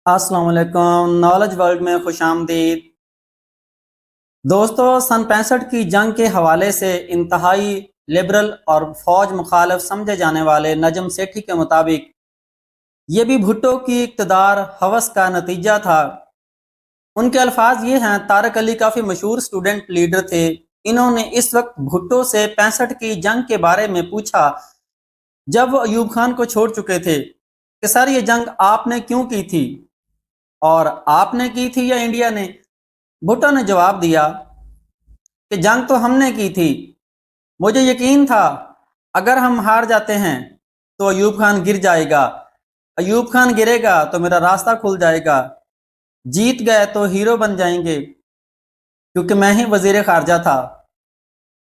السلام علیکم، knowledge world میں خوش آمدید۔ دوستو، سن 65 کی جنگ کے حوالے سے انتہائی لبرل اور فوج مخالف سمجھے جانے والے نجم سیٹھی کے مطابق یہ بھی بھٹو کی اقتدار ہوس کا نتیجہ تھا۔ ان کے الفاظ یہ ہیں: طارق علی کافی مشہور اسٹوڈنٹ لیڈر تھے۔ انہوں نے اس وقت بھٹو سے 65 کی جنگ کے بارے میں پوچھا جب وہ ایوب خان کو چھوڑ چکے تھے کہ سر یہ جنگ آپ نے کیوں کی تھی، اور آپ نے کی تھی یا انڈیا نے؟ بھٹو نے جواب دیا کہ جنگ تو ہم نے کی تھی، مجھے یقین تھا اگر ہم ہار جاتے ہیں تو ایوب خان گر جائے گا، ایوب خان گرے گا تو میرا راستہ کھل جائے گا، جیت گئے تو ہیرو بن جائیں گے کیونکہ میں ہی وزیر خارجہ تھا۔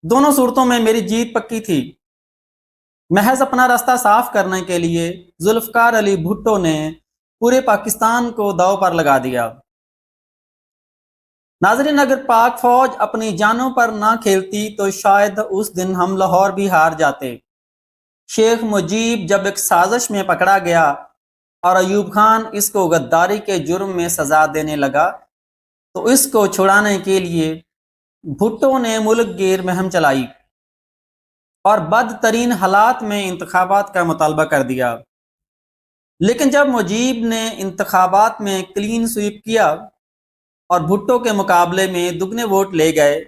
دونوں صورتوں میں میری جیت پکی تھی۔ محض اپنا راستہ صاف کرنے کے لیے ذوالفقار علی بھٹو نے پورے پاکستان کو داؤ پر لگا دیا۔ ناظرین، اگر پاک فوج اپنی جانوں پر نہ کھیلتی تو شاید اس دن ہم لاہور بھی ہار جاتے۔ شیخ مجیب جب ایک سازش میں پکڑا گیا اور ایوب خان اس کو غداری کے جرم میں سزا دینے لگا تو اس کو چھڑانے کے لیے بھٹو نے ملک گیر مہم چلائی اور بدترین حالات میں انتخابات کا مطالبہ کر دیا۔ لیکن جب مجیب نے انتخابات میں کلین سویپ کیا اور بھٹو کے مقابلے میں دگنے ووٹ لے گئے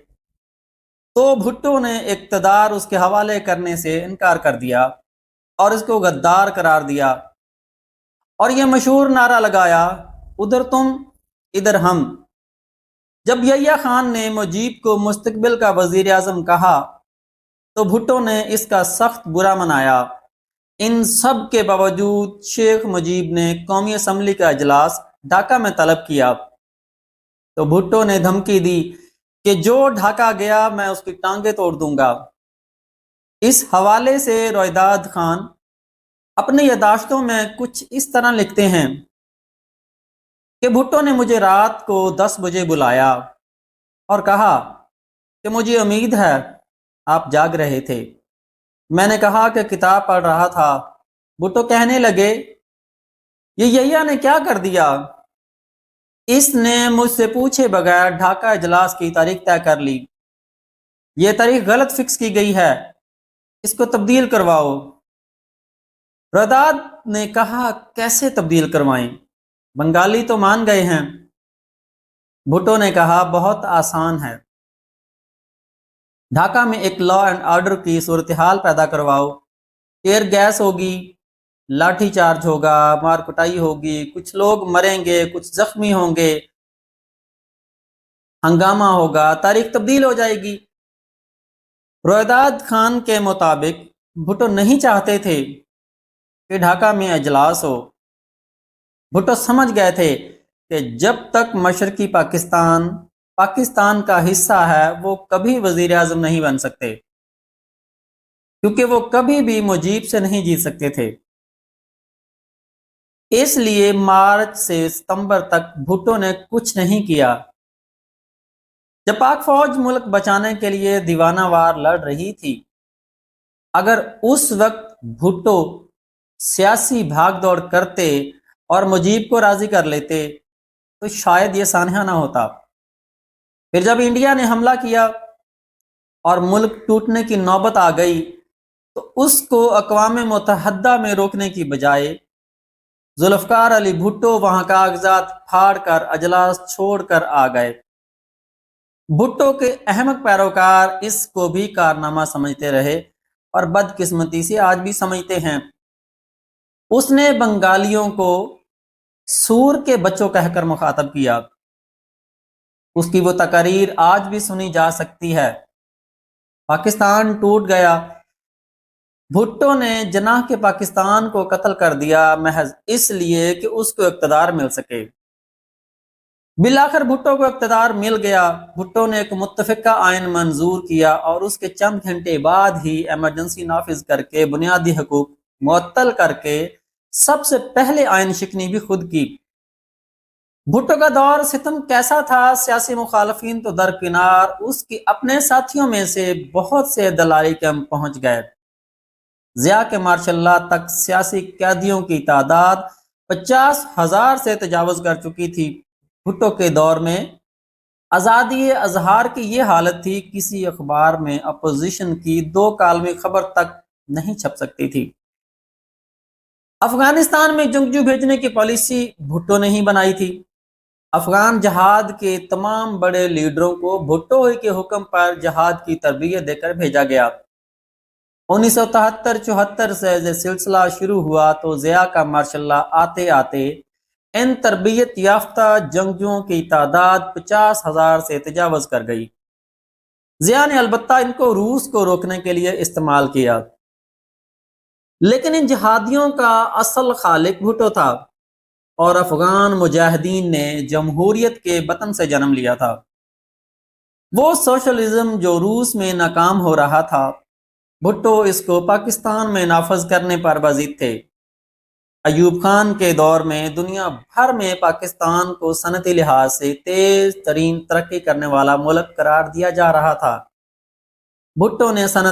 تو بھٹو نے اقتدار اس کے حوالے کرنے سے انکار کر دیا اور اس کو غدار قرار دیا اور یہ مشہور نعرہ لگایا: ادھر تم ادھر ہم۔ جب یحییٰ خان نے مجیب کو مستقبل کا وزیر اعظم کہا تو بھٹو نے اس کا سخت برا منایا۔ ان سب کے باوجود شیخ مجیب نے قومی اسمبلی کا اجلاس ڈھاکہ میں طلب کیا تو بھٹو نے دھمکی دی کہ جو ڈھاکہ گیا میں اس کی ٹانگیں توڑ دوں گا۔ اس حوالے سے رویداد خان اپنی یادداشتوں میں کچھ اس طرح لکھتے ہیں کہ بھٹو نے مجھے رات کو 10 بجے بلایا اور کہا کہ مجھے امید ہے آپ جاگ رہے تھے۔ میں نے کہا کہ کتاب پڑھ رہا تھا۔ بھٹو کہنے لگے، یہ یحییٰ نے کیا کر دیا؟ اس نے مجھ سے پوچھے بغیر ڈھاکہ اجلاس کی تاریخ طے کر لی۔ یہ تاریخ غلط فکس کی گئی ہے، اس کو تبدیل کرواؤ۔ رداد نے کہا، کیسے تبدیل کروائیں؟ بنگالی تو مان گئے ہیں۔ بھٹو نے کہا، بہت آسان ہے، ڈھاکہ میں ایک لا اینڈ آرڈر کی صورتحال پیدا کرواؤ، ٹیئر گیس ہوگی، لاٹھی چارج ہوگا، مار کٹائی ہوگی، کچھ لوگ مریں گے، کچھ زخمی ہوں گے، ہنگامہ ہوگا، تاریخ تبدیل ہو جائے گی۔ رویداد خان کے مطابق بھٹو نہیں چاہتے تھے کہ ڈھاکہ میں اجلاس ہو۔ بھٹو سمجھ گئے تھے کہ جب تک مشرقی پاکستان کا حصہ ہے وہ کبھی وزیر اعظم نہیں بن سکتے، کیونکہ وہ کبھی بھی مجیب سے نہیں جیت سکتے تھے۔ اس لیے مارچ سے ستمبر تک بھٹو نے کچھ نہیں کیا۔ جب پاک فوج ملک بچانے کے لیے دیوانہ وار لڑ رہی تھی، اگر اس وقت بھٹو سیاسی بھاگ دوڑ کرتے اور مجیب کو راضی کر لیتے تو شاید یہ سانحہ نہ ہوتا۔ پھر جب انڈیا نے حملہ کیا اور ملک ٹوٹنے کی نوبت آ گئی تو اس کو اقوام متحدہ میں روکنے کی بجائے ذوالفقار علی بھٹو وہاں کاغذات پھاڑ کر اجلاس چھوڑ کر آ گئے۔ بھٹو کے احمق پیروکار اس کو بھی کارنامہ سمجھتے رہے اور بدقسمتی سے آج بھی سمجھتے ہیں۔ اس نے بنگالیوں کو سور کے بچوں کہہ کر مخاطب کیا۔ اس کی وہ تقاریر آج بھی سنی جا سکتی ہے۔ پاکستان ٹوٹ گیا۔ بھٹو نے جناح کے پاکستان کو قتل کر دیا محض اس لیے کہ اس کو اقتدار مل سکے۔ بالآخر بھٹو کو اقتدار مل گیا۔ بھٹو نے ایک متفقہ آئین منظور کیا اور اس کے چند گھنٹے بعد ہی ایمرجنسی نافذ کر کے بنیادی حقوق معطل کر کے سب سے پہلے آئین شکنی بھی خود کی۔ بھٹو کا دور ستم کیسا تھا؟ سیاسی مخالفین تو درکنار، اس کے اپنے ساتھیوں میں سے بہت سے دلائی کیمپ پہنچ گئے۔ ضیاء کے ماشاء اللہ تک سیاسی قیدیوں کی تعداد 50,000 سے تجاوز کر چکی تھی۔ بھٹو کے دور میں آزادی اظہار کی یہ حالت تھی، کسی اخبار میں اپوزیشن کی 2 کالمی خبر تک نہیں چھپ سکتی تھی۔ افغانستان میں جنگجو بھیجنے کی پالیسی بھٹو نے ہی بنائی تھی۔ افغان جہاد کے تمام بڑے لیڈروں کو بھٹو ہی کے حکم پر جہاد کی تربیت دے کر بھیجا گیا۔ 1973-74 سے یہ سلسلہ شروع ہوا تو ضیاء کا ماشاء اللہ آتے آتے ان تربیت یافتہ جنگجوؤں کی تعداد 50,000 سے تجاوز کر گئی۔ ضیاء نے البتہ ان کو روس کو روکنے کے لیے استعمال کیا، لیکن ان جہادیوں کا اصل خالق بھٹو تھا، اور افغان مجاہدین نے جمہوریت کے وطن سے جنم لیا تھا۔ وہ سوشلزم جو روس میں ناکام ہو رہا تھا، بھٹو اس کو پاکستان میں نافذ کرنے پر بازید تھے۔ ایوب خان کے دور میں دنیا بھر میں پاکستان کو صنعتی لحاظ سے تیز ترین ترقی کرنے والا ملک قرار دیا جا رہا تھا۔ بھٹو نے صنعت